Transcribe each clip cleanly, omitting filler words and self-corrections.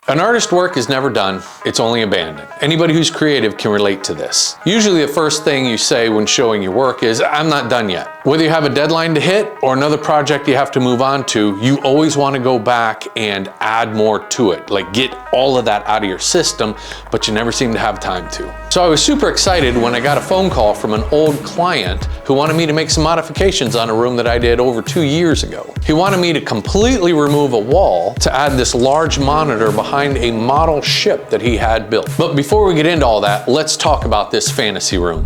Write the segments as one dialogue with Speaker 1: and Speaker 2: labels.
Speaker 1: An artist's work is never done, it's only abandoned. Anybody who's creative can relate to this. Usually the first thing you say when showing your work is, I'm not done yet. Whether you have a deadline to hit or another project you have to move on to, you always want to go back and add more to it. Like get all of that out of your system, but you never seem to have time to. So I was super excited when I got a phone call from an old client who wanted me to make some modifications on a room that I did over 2 years ago. He wanted me to completely remove a wall to add this large monitor behind a model ship that he had built. But before we get into all that, let's talk about this fantasy room.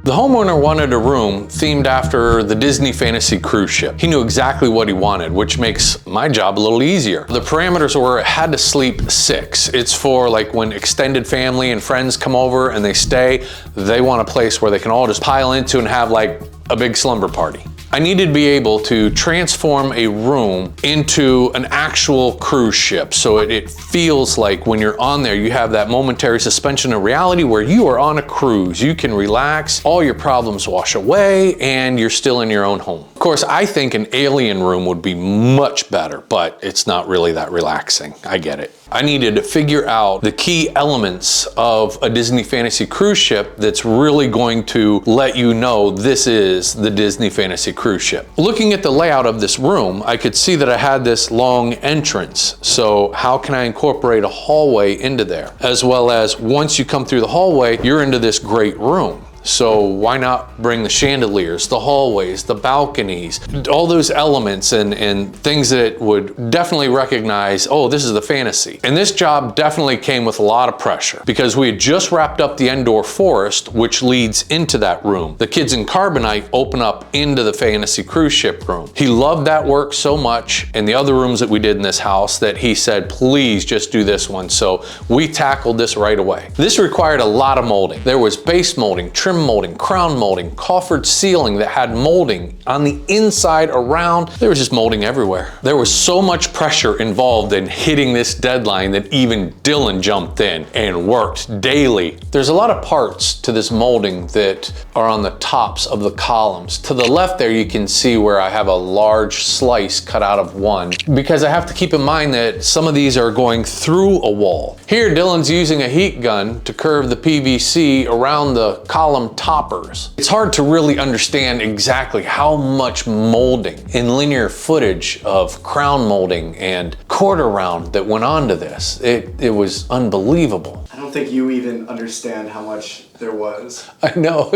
Speaker 1: The homeowner wanted a room themed after the Disney fantasy cruise ship. He knew exactly what he wanted, which makes my job a little easier. The parameters were it had to sleep 6. It's for like when extended family and friends come over and they stay, they want a place where they can all just pile into and have like a big slumber party. I needed to be able to transform a room into an actual cruise ship so it feels like when you're on there you have that momentary suspension of reality where you are on a cruise. You can relax, all your problems wash away, and you're still in your own home. Of course, I think an alien room would be much better, but it's not really that relaxing. I get it. I needed to figure out the key elements of a Disney fantasy cruise ship that's really going to let you know this is the Disney fantasy cruise ship. Looking at the layout of this room, I could see that I had this long entrance. So how can I incorporate a hallway into there? As well as once you come through the hallway, you're into this great room. So why not bring the chandeliers, the hallways, the balconies, all those elements and things that would definitely recognize, oh, this is the fantasy. And this job definitely came with a lot of pressure because we had just wrapped up the indoor forest, which leads into that room. The kids in Carbonite open up into the fantasy cruise ship room. He loved that work so much and the other rooms that we did in this house that he said, please just do this one. So we tackled this right away. This required a lot of molding. There was base molding, trim molding, crown molding, coffered ceiling that had molding on the inside around. There was just molding everywhere. There was so much pressure involved in hitting this deadline that even Dylan jumped in and worked daily. There's a lot of parts to this molding that are on the tops of the columns. To the left there, you can see where I have a large slice cut out of one because I have to keep in mind that some of these are going through a wall. Here, Dylan's using a heat gun to curve the PVC around the column toppers. It's hard to really understand exactly how much molding and linear footage of crown molding and quarter round that went onto this. It was unbelievable.
Speaker 2: I don't think you even understand how much there was.
Speaker 1: I know,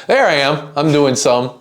Speaker 1: there I am. I'm doing some.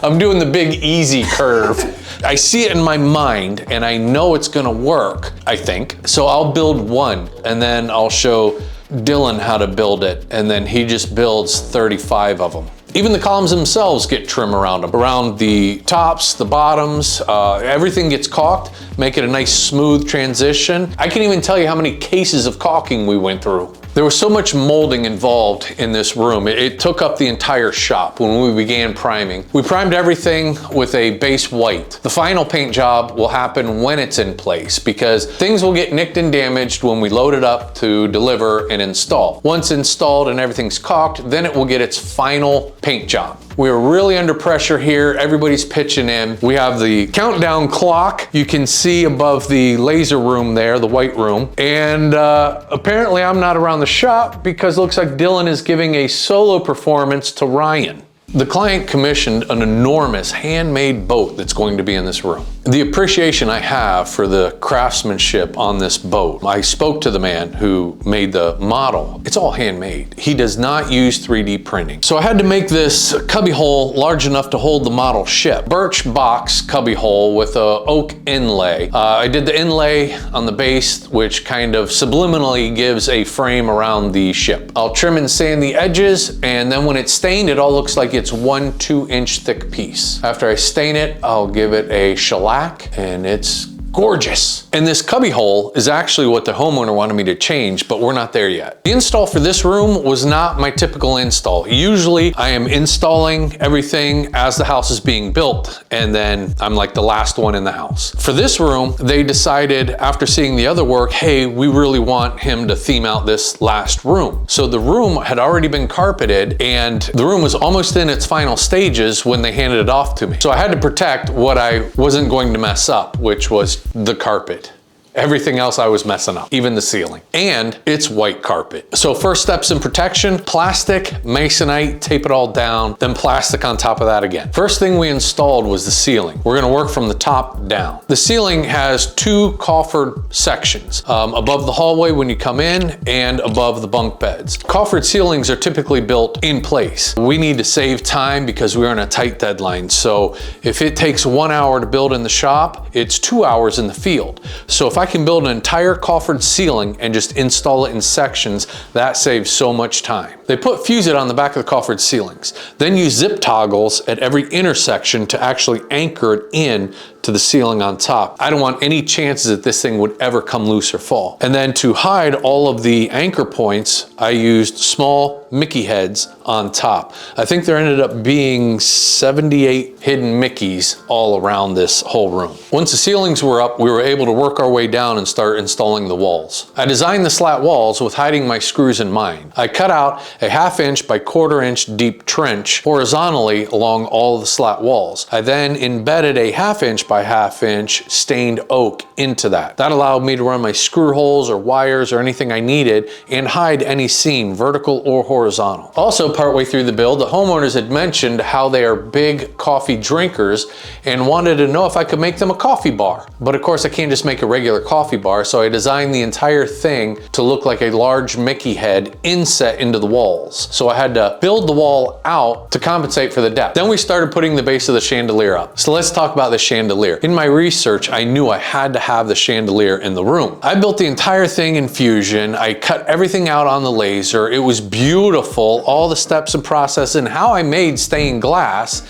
Speaker 1: I'm doing the big easy curve. I see it in my mind and I know it's gonna work, I think. So I'll build one and then I'll show Dylan how to build it, and then he just builds 35 of them. Even the columns themselves get trim around them. Around the tops, the bottoms, everything gets caulked, make it a nice smooth transition. I can't even tell you how many cases of caulking we went through. There was so much molding involved in this room. It took up the entire shop when we began priming. We primed everything with a base white. The final paint job will happen when it's in place because things will get nicked and damaged when we load it up to deliver and install. Once installed and everything's caulked, then it will get its final paint job. We're really under pressure here. Everybody's pitching in. We have the countdown clock. You can see above the laser room there, the white room. And apparently I'm not around the shop because it looks like Dylan is giving a solo performance to Ryan. The client commissioned an enormous handmade boat that's going to be in this room. The appreciation I have for the craftsmanship on this boat, I spoke to the man who made the model. It's all handmade. He does not use 3D printing. So I had to make this cubby hole large enough to hold the model ship. Birch box cubby hole with a oak inlay. I did the inlay on the base, which kind of subliminally gives a frame around the ship. I'll trim and sand the edges, and then when it's stained, it all looks like it's 1 2-inch thick piece. After I stain it, I'll give it a shellac and it's gorgeous. And this cubby hole is actually what the homeowner wanted me to change, but we're not there yet. The install for this room was not my typical install. Usually I am installing everything as the house is being built, and then I'm like the last one in the house. For this room, they decided after seeing the other work, hey, we really want him to theme out this last room. So the room had already been carpeted, and the room was almost in its final stages when they handed it off to me. So I had to protect what I wasn't going to mess up, which was the carpet. Everything else I was messing up, even the ceiling. And it's white carpet. So first steps in protection, plastic, masonite, tape it all down, then plastic on top of that again. First thing we installed was the ceiling. We're gonna work from the top down. The ceiling has two coffered sections, above the hallway when you come in and above the bunk beds. Coffered ceilings are typically built in place. We need to save time because we're on a tight deadline. So if it takes 1 hour to build in the shop, it's 2 hours in the field. So if I can build an entire coffered ceiling and just install it in sections, that saves so much time. They put fuse-it on the back of the coffered ceilings, then use zip toggles at every intersection to actually anchor it in to the ceiling on top. I don't want any chances that this thing would ever come loose or fall. And then to hide all of the anchor points, I used small Mickey heads on top. I think there ended up being 78 hidden Mickeys all around this whole room. Once the ceilings were up, we were able to work our way down and start installing the walls. I designed the slat walls with hiding my screws in mind. I cut out a 1/2 inch by 1/4 inch deep trench horizontally along all of the slat walls. I then embedded a 1/2 inch by 1/2 inch stained oak into that. That allowed me to run my screw holes or wires or anything I needed and hide any seam, vertical or horizontal. Also, partway through the build, the homeowners had mentioned how they are big coffee drinkers and wanted to know if I could make them a coffee bar. But of course, I can't just make a regular coffee bar, so I designed the entire thing to look like a large Mickey head inset into the walls. So I had to build the wall out to compensate for the depth. Then we started putting the base of the chandelier up. So let's talk about the chandelier. In my research, I knew I had to have the chandelier in the room. I built the entire thing in Fusion. I cut everything out on the laser. It was beautiful, all the steps and process and how I made stained glass,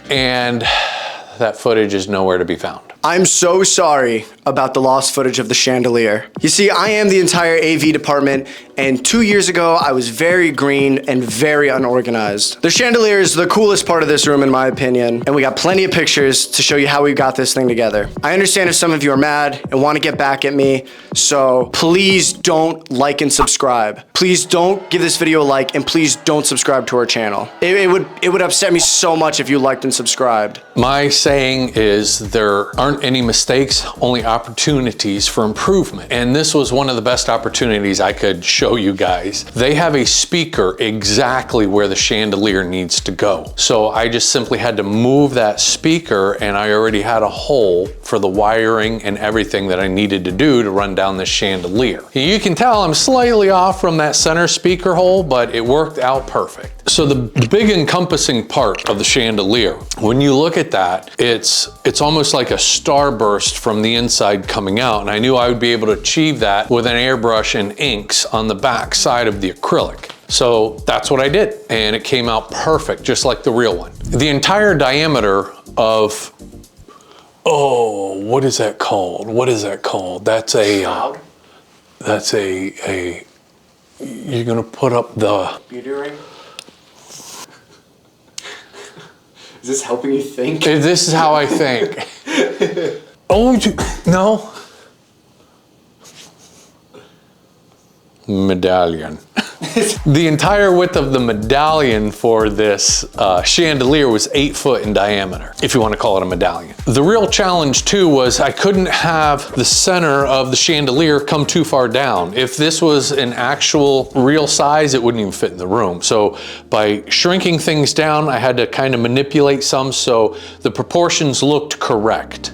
Speaker 1: and that footage is nowhere to be found.
Speaker 3: I'm so sorry about the lost footage of the chandelier. You see, I am the entire AV department, and 2 years ago, I was very green and very unorganized. The chandelier is the coolest part of this room, in my opinion, and we got plenty of pictures to show you how we got this thing together. I understand if some of you are mad and want to get back at me, so please don't like and subscribe. Please don't give this video a like, and please don't subscribe to our channel. It would upset me so much if you liked and subscribed.
Speaker 1: My saying is there aren't any mistakes, only opportunities for improvement. And this was one of the best opportunities I could show you guys. They have a speaker exactly where the chandelier needs to go. So I just simply had to move that speaker, and I already had a hole for the wiring and everything that I needed to do to run down this chandelier. You can tell I'm slightly off from that center speaker hole, but it worked out perfect. So the big encompassing part of the chandelier, when you look at that, it's almost like a starburst from the inside coming out, and I knew I would be able to achieve that with an airbrush and inks on the back side of the acrylic. So that's what I did, and it came out perfect, just like the real one. The entire diameter of, oh, what is that called? What is that called? That's a, you're gonna put up the...
Speaker 3: Beauty ring? Is this helping you think?
Speaker 1: This is how I think. Oh, no. Medallion. The entire width of the medallion for this chandelier was 8 foot in diameter, if you want to call it a medallion. The real challenge too was I couldn't have the center of the chandelier come too far down. If this was an actual real size, it wouldn't even fit in the room. So by shrinking things down, I had to kind of manipulate some so the proportions looked correct.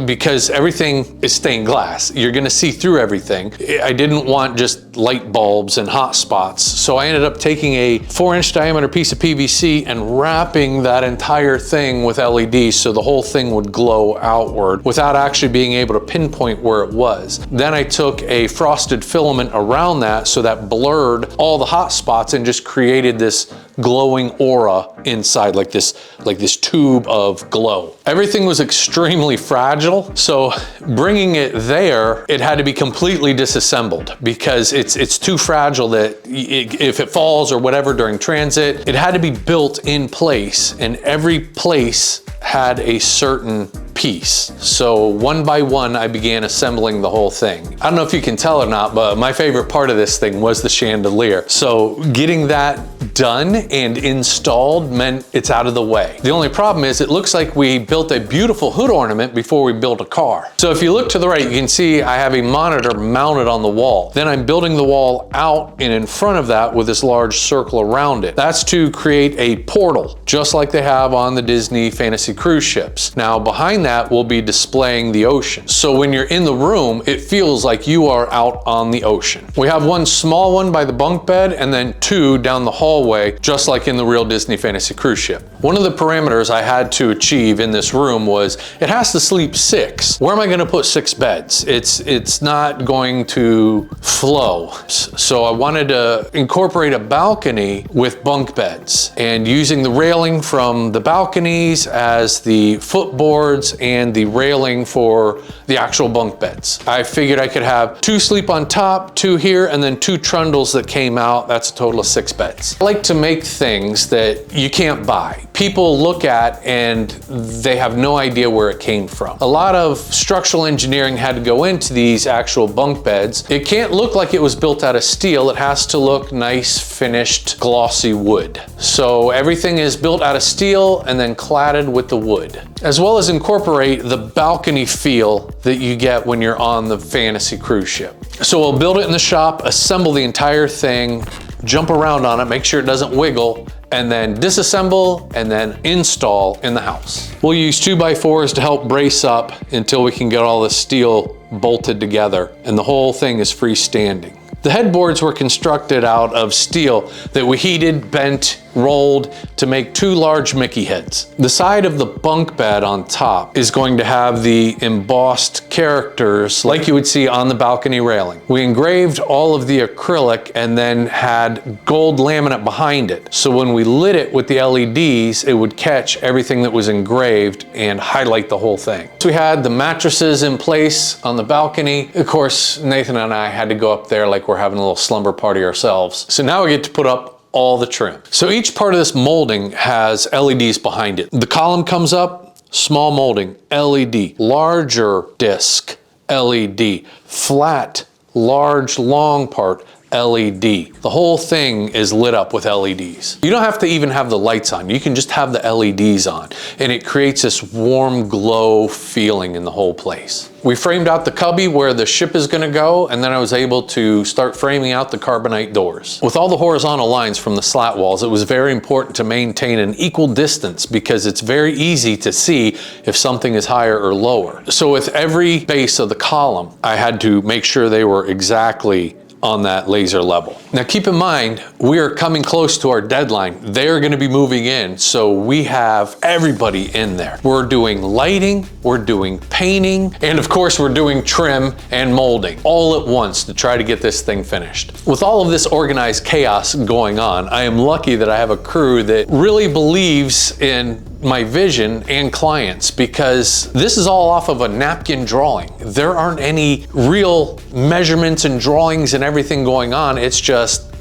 Speaker 1: Because everything is stained glass. You're gonna see through everything. I didn't want just light bulbs and hot spots. So I ended up taking a 4-inch diameter piece of PVC and wrapping that entire thing with LEDs so the whole thing would glow outward without actually being able to pinpoint where it was. Then I took a frosted filament around that so that blurred all the hot spots and just created this glowing aura inside, like this tube of glow. Everything was extremely fragile, so bringing it there, it had to be completely disassembled because it's too fragile that if it falls or whatever during transit, it had to be built in place, and every place had a certain piece. So one by one, I began assembling the whole thing. I don't know if you can tell or not, but my favorite part of this thing was the chandelier. So getting that done and installed meant it's out of the way. The only problem is it looks like we built a beautiful hood ornament before we built a car. So if you look to the right, you can see I have a monitor mounted on the wall. Then I'm building the wall out and in front of that with this large circle around it. That's to create a portal, just like they have on the Disney fantasy cruise ships. Now behind that will be displaying the ocean. So when you're in the room, it feels like you are out on the ocean. We have one small one by the bunk bed and then two down the hallway, just like in the real Disney fantasy cruise ship. One of the parameters I had to achieve in this room was it has to sleep 6. Where am I gonna put 6 beds? It's not going to flow. So I wanted to incorporate a balcony with bunk beds and using the railing from the balconies as the footboards and the railing for the actual bunk beds. I figured I could have 2 sleep on top, 2 here, and then 2 trundles that came out. That's a total of 6 beds. I like to make things that you can't buy. People look at and they have no idea where it came from. A lot of structural engineering had to go into these actual bunk beds. It can't look like it was built out of steel. It has to look nice, finished, glossy wood. So everything is built out of steel and then cladded with the wood, as well as incorporate the balcony feel that you get when you're on the fantasy cruise ship. So we'll build it in the shop, assemble the entire thing, jump around on it, make sure it doesn't wiggle, and then disassemble and then install in the house. We'll use 2x4s to help brace up until we can get all the steel bolted together, and the whole thing is freestanding. The headboards were constructed out of steel that we heated, bent, rolled to make 2 large Mickey heads. The side of the bunk bed on top is going to have the embossed characters like you would see on the balcony railing. We engraved all of the acrylic and then had gold laminate behind it. So when we lit it with the LEDs, it would catch everything that was engraved and highlight the whole thing. So we had the mattresses in place on the balcony. Of course, Nathan and I had to go up there like we're having a little slumber party ourselves. So now we get to put up all the trim. So each part of this molding has LEDs behind it. The column comes up, small molding, LED, larger disc, LED, flat, large, long part, LED. The whole thing is lit up with LEDs. You don't have to even have the lights on. You can just have the LEDs on, and it creates this warm glow feeling in the whole place. We framed out the cubby where the ship is gonna go, and then I was able to start framing out the carbonite doors. With all the horizontal lines from the slat walls, it was very important to maintain an equal distance because it's very easy to see if something is higher or lower. So with every base of the column, I had to make sure they were exactly on that laser level. Now keep in mind, we are coming close to our deadline. They're gonna be moving in, so we have everybody in there. We're doing lighting, we're doing painting, and of course we're doing trim and molding all at once to try to get this thing finished. With all of this organized chaos going on, I am lucky that I have a crew that really believes in my vision and clients, because this is all off of a napkin drawing. There aren't any real measurements and drawings and everything going on. It's just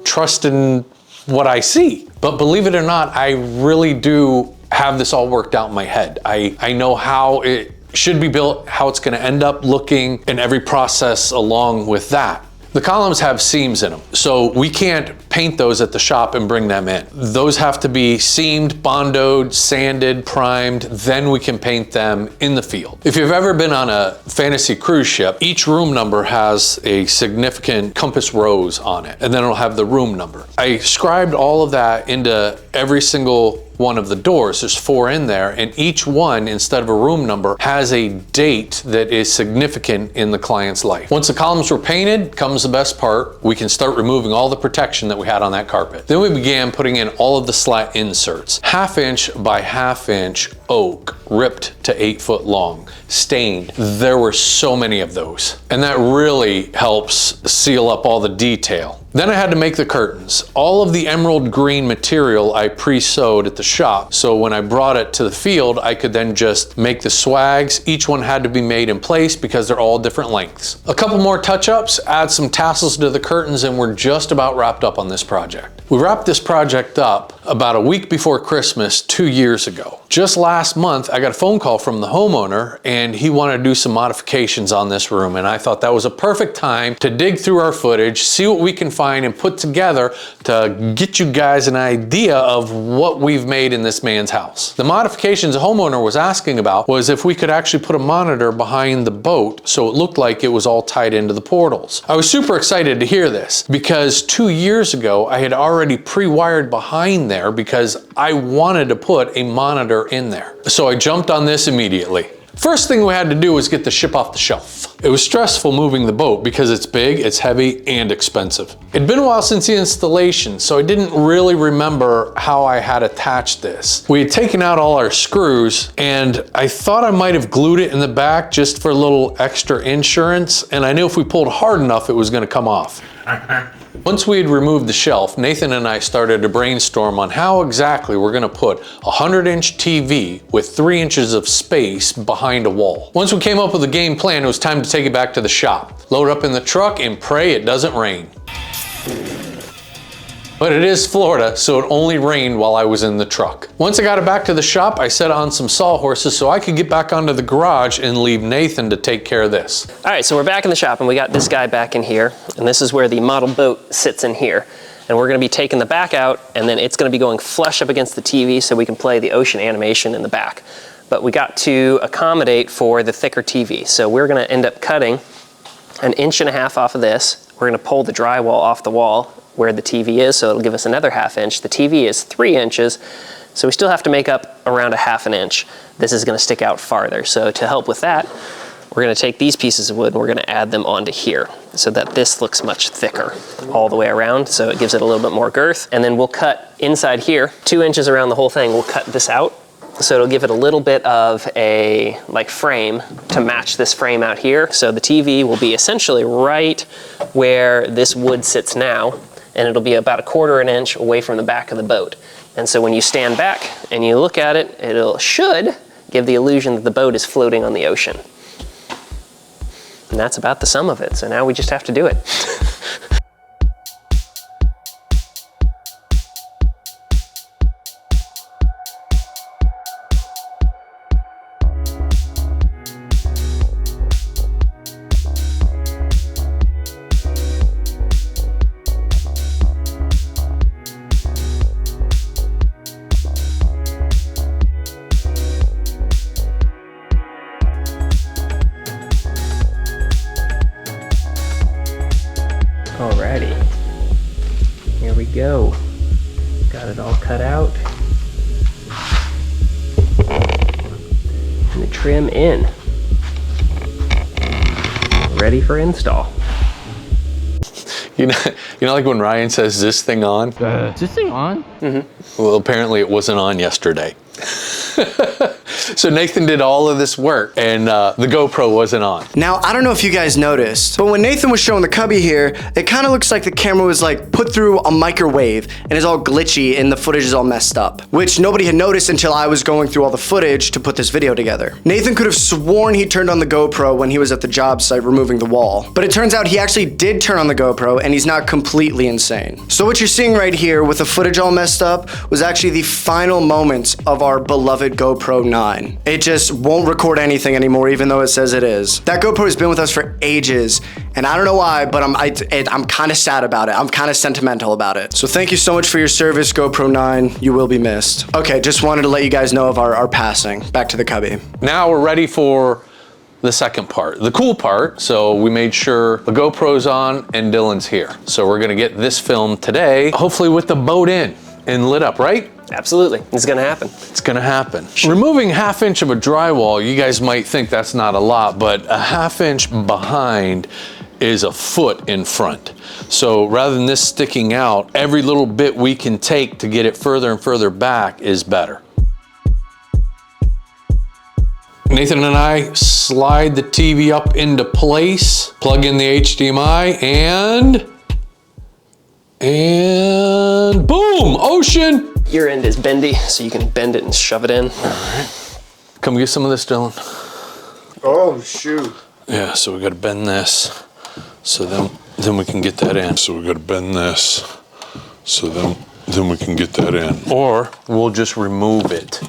Speaker 1: trust in what I see. But believe it or not, I really do have this all worked out in my head. I know how it should be built, how it's gonna end up looking, and every process along with that. The columns have seams in them, so we can't paint those at the shop and bring them in. Those have to be seamed, bondoed, sanded, primed, then we can paint them in the field. If you've ever been on a fantasy cruise ship, each room number has a significant compass rose on it, and then it'll have the room number. I scribed all of that into every single one of the doors. There's 4 in there, and each one, instead of a room number, has a date that is significant in the client's life. Once the columns were painted, comes the best part. We can start removing all the protection that we had on that carpet. Then we began putting in all of the slat inserts. 1/2 inch by 1/2 inch oak, ripped to 8 foot long, stained. There were so many of those, and that really helps seal up all the detail. Then I had to make the curtains. All of the emerald green material I pre-sewed at the shop, so when I brought it to the field, I could then just make the swags. Each one had to be made in place because they're all different lengths. A couple more touch-ups, add some tassels to the curtains, and we're just about wrapped up on this project. We wrapped this project up about a week before Christmas 2 years ago. Just last month, I got a phone call from the homeowner, and he wanted to do some modifications on this room, and I thought that was a perfect time to dig through our footage, see what we can find and put together to get you guys an idea of what we've made in this man's house. The modifications the homeowner was asking about was if we could actually put a monitor behind the boat so it looked like it was all tied into the portals. I was super excited to hear this because 2 years ago I had already pre-wired behind there because I wanted to put a monitor in there. So I jumped on this immediately. First thing we had to do was get the ship off the shelf. It was stressful moving the boat because it's big, it's heavy, and expensive. It'd been a while since the installation, so I didn't really remember how I had attached this. We had taken out all our screws, and I thought I might have glued it in the back just for a little extra insurance, and I knew if we pulled hard enough, it was gonna come off. Once we had removed the shelf, Nathan and I started to brainstorm on how exactly we're gonna put a 100-inch TV with 3 inches of space behind a wall. Once we came up with a game plan, it was time to take it back to the shop. Load up in the truck and pray it doesn't rain. But it is Florida, so it only rained while I was in the truck. Once I got it back to the shop, I set on some sawhorses so I could get back onto the garage and leave Nathan to take care of this.
Speaker 4: All right, so we're back in the shop and we got this guy back in here, and this is where the model boat sits in here. And we're gonna be taking the back out, and then it's gonna be going flush up against the TV so we can play the ocean animation in the back. But we got to accommodate for the thicker TV. So we're gonna end up cutting 1.5 inches off of this. We're gonna pull the drywall off the wall where the TV is, so it'll give us another 1/2 inch. The TV is 3 inches, so we still have to make up around 1/2 inch. This is gonna stick out farther. So to help with that, we're gonna take these pieces of wood and we're gonna add them onto here so that this looks much thicker all the way around, so it gives it a little bit more girth. And then we'll cut inside here, 2 inches around the whole thing, we'll cut this out. So it'll give it a little bit of a frame to match this frame out here. So the TV will be essentially right where this wood sits now, and it'll be about 1/4 inch away from the back of the boat. And so when you stand back and you look at it, should give the illusion that the boat is floating on the ocean. And that's about the sum of it. So now we just have to do it. Alrighty, here we go. Got it all cut out. And the trim in. Ready for install.
Speaker 1: You know like when Ryan says, "Is this thing on?"
Speaker 5: Is this thing on?
Speaker 1: Mm-hmm. Well, apparently it wasn't on yesterday. So Nathan did all of this work and the GoPro wasn't on.
Speaker 3: Now, I don't know if you guys noticed, but when Nathan was showing the Cubby here, it kind of looks like the camera was put through a microwave and is all glitchy and the footage is all messed up, which nobody had noticed until I was going through all the footage to put this video together. Nathan could have sworn he turned on the GoPro when he was at the job site removing the wall, but it turns out he actually did turn on the GoPro and he's not completely insane. So what you're seeing right here with the footage all messed up was actually the final moments of our beloved GoPro 9. It just won't record anything anymore, even though it says it is. That GoPro has been with us for ages, and I don't know why, but I'm kind of sad about it. I'm kind of sentimental about it. So thank you so much for your service, GoPro 9. You will be missed. Okay, just wanted to let you guys know of our passing. Back to the Cubby.
Speaker 1: Now we're ready for the second part, the cool part. So we made sure the GoPro's on and Dylan's here. So we're gonna get this filmed today, hopefully with the boat in and lit up, right?
Speaker 4: Absolutely, it's gonna happen.
Speaker 1: It's gonna happen. Removing 1/2 inch of a drywall, you guys might think that's not a lot, but a 1/2 inch behind is a foot in front. So rather than this sticking out, every little bit we can take to get it further and further back is better. Nathan and I slide the TV up into place, plug in the HDMI, and And boom, ocean.
Speaker 4: Your end is bendy, so you can bend it and shove it in.
Speaker 1: All right. Come get some of this, Dylan.
Speaker 3: Oh, shoot.
Speaker 1: Yeah, so we gotta bend this. So then we can get that in. So we gotta bend this. So then we can get that in. Or we'll just remove it.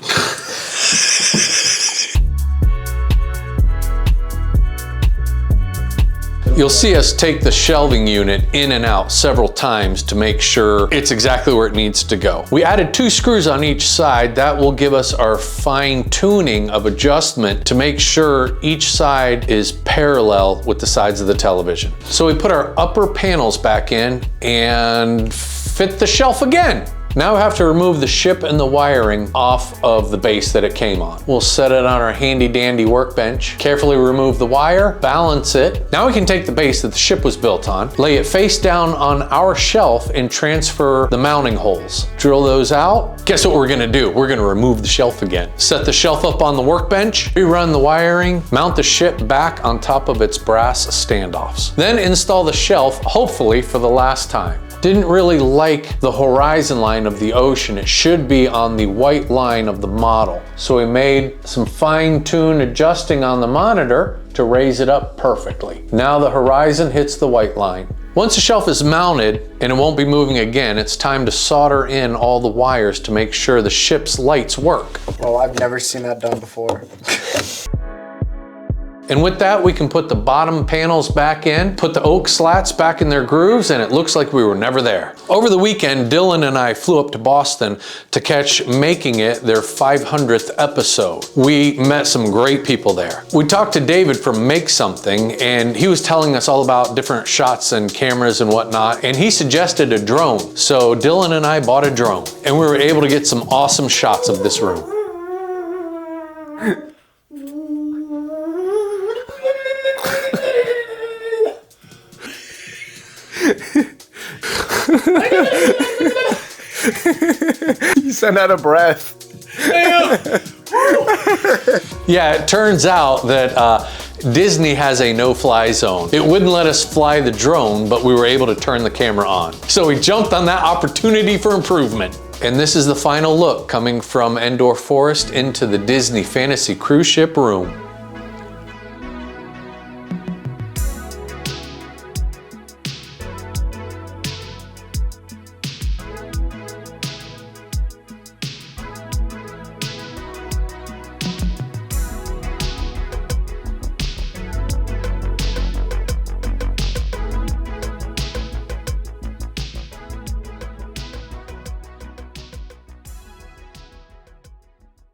Speaker 1: You'll see us take the shelving unit in and out several times to make sure it's exactly where it needs to go. We added 2 screws on each side. That will give us our fine tuning of adjustment to make sure each side is parallel with the sides of the television. So we put our upper panels back in and fit the shelf again. Now we have to remove the ship and the wiring off of the base that it came on. We'll set it on our handy dandy workbench, carefully remove the wire, balance it. Now we can take the base that the ship was built on, lay it face down on our shelf and transfer the mounting holes. Drill those out. Guess what we're gonna do? We're gonna remove the shelf again. Set the shelf up on the workbench, rerun the wiring, mount the ship back on top of its brass standoffs. Then install the shelf, hopefully for the last time. Didn't really like the horizon line of the ocean. It should be on the white line of the model. So we made some fine-tune adjusting on the monitor to raise it up perfectly. Now the horizon hits the white line. Once the shelf is mounted and it won't be moving again, it's time to solder in all the wires to make sure the ship's lights work.
Speaker 3: Well, I've never seen that done before.
Speaker 1: And with that, we can put the bottom panels back in, put the oak slats back in their grooves, and it looks like we were never there. Over the weekend, Dylan and I flew up to Boston to catch Making It, their 500th episode. We met some great people there. We talked to David from Make Something, and he was telling us all about different shots and cameras and whatnot, and he suggested a drone. So Dylan and I bought a drone, and we were able to get some awesome shots of this room.
Speaker 3: You sent out a breath.
Speaker 1: Yeah, it turns out that Disney has a no-fly zone. It wouldn't let us fly the drone, but we were able to turn the camera on. So we jumped on that opportunity for improvement. And this is the final look coming from Endor Forest into the Disney Fantasy cruise ship room.